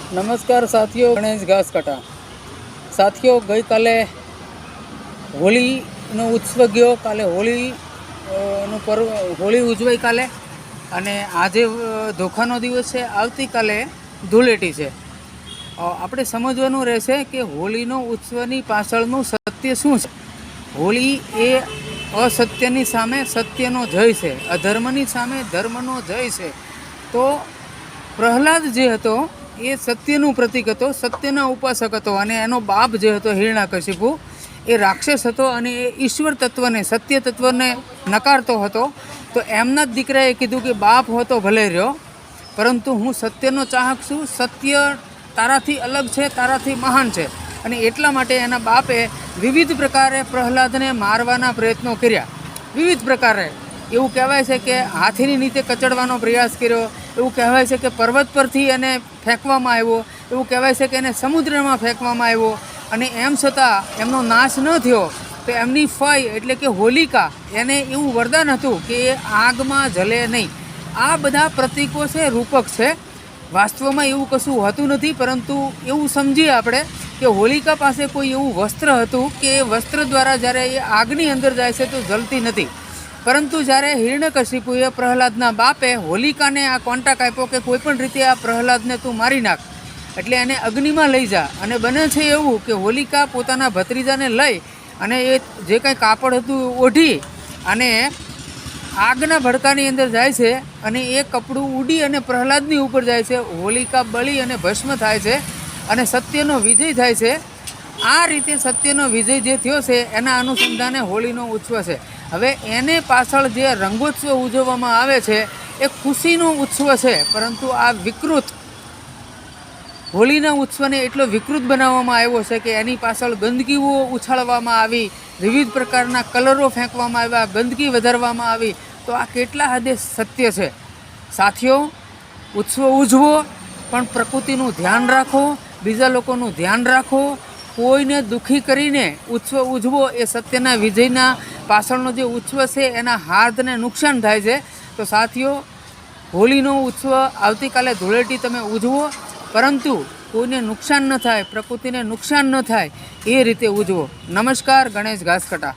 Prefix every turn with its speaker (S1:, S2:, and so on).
S1: नमस्कार साथियों, गणेश घासकाटा। साथियों, गई काले होली नो उत्सव गयो। काले होली नो पर्व होली उजवाई काले अने आजे धोखानो दिवस है। आवती काले धूळेटी है। આપણે સમજવાનું રહેશે કે હોળીનો ઉત્સવની પાછળનું સત્ય શું છે। હોળી એ અસત્યની સામે સત્યનો જય છે, અધર્મની સામે ધર્મનો જય છે। તો પ્રહલાદ જે હતો એ સત્યનું પ્રતીક હતો, સત્યના ઉપાસક હતો અને એનો બાપ જે હતો હિરણ્યકશિપુ એ રાક્ષસ હતો અને એ ઈશ્વર તત્વને, સત્ય તત્વને નકારતો હતો। તો એમના જ દીકરાએ કીધું કે બાપ હો તો ભલે રહ્યો, પરંતુ હું સત્યનો ચાહક છું, સત્ય તારાથી અલગ છે, તારાથી મહાન છે। અને એટલા માટે એના બાપે વિવિધ પ્રકારે પ્રહલાદને મારવાના પ્રયત્નો કર્યા, વિવિધ પ્રકારે। એવું કહેવાય છે કે હાથીની નીચે કચડવાનો પ્રયાસ કર્યો, એવું કહેવાય છે કે પર્વત પરથી એને ફેંકવામાં આવ્યો, એવું કહેવાય છે કે એને સમુદ્રમાં ફેંકવામાં આવ્યો। અને એમ છતાં એમનો નાશ ન થયો। તો એમની ફઈ એટલે કે હોલિકા, એને એવું વરદાન હતું કે એ આગમાં જલે નહીં। આ બધા પ્રતીકો છે, રૂપક છે। વાસ્તવમાં એવું કશું હોતું નથી, પરંતુ એવું સમજીએ આપણે કે હોલિકા પાસે કોઈ એવું વસ્ત્ર હતું કે એ વસ્ત્ર દ્વારા જ્યારે એ આગની અંદર જાય છે તો જલતી નથી। પરંતુ જ્યારે હિરણ્યકશિપુએ પ્રહલાદના બાપે હોલિકાને આ કોન્ટ્રાક્ટ આપ્યો કે કોઈ પણ રીતે આ પ્રહલાદને તું મારી નાખ, એટલે એને અગ્નિમાં લઈ જા। અને બને છે એવું કે હોલિકા પોતાના ભત્રીજાને લઈ અને એ જે કાંઈ કાપડ હતું ઓઢી અને આગના ભડકાની અંદર જાય છે અને એ કપડું ઉડી અને પ્રહલાદની ઉપર જાય છે। હોલિકા બળી અને ભસ્મ થાય છે અને સત્યનો વિજય થાય છે। આ રીતે સત્યનો વિજય જે થયો છે એના અનુસંધાને હોળીનો ઉત્સવ છે। હવે એને પાછળ જે રંગોત્સવ ઉજવવામાં આવે છે એ ખુશીનો ઉત્સવ છે, પરંતુ આ વિકૃત હોળીના ઉત્સવને એટલો વિકૃત બનાવવામાં આવ્યો છે કે એની પાછળ ગંદકીઓ ઉછાળવામાં આવી, વિવિધ પ્રકારના કલરો ફેંકવામાં આવ્યા, ગંદકી વધારવામાં આવી। તો આ કેટલા હદે સત્ય છે। સાથીઓ, ઉત્સવ ઉજવો પણ પ્રકૃતિનું ધ્યાન રાખો, બીજા લોકોનું ધ્યાન રાખો। કોઈને દુઃખી કરીને ઉત્સવ ઉજવો એ સત્યના વિજયના પાછળનો જે ઉત્સવ છે એના હાર્દને નુકસાન થાય છે। તો સાથીઓ, હોળીનો ઉત્સવ આવતીકાલે ધૂળેટી તમે ઉજવો, પરંતુ કોઈને નુકસાન ન થાય, પ્રકૃતિને નુકસાન ન થાય એ રીતે ઉજવો। નમસ્કાર, ગણેશ ઘાસકાટા।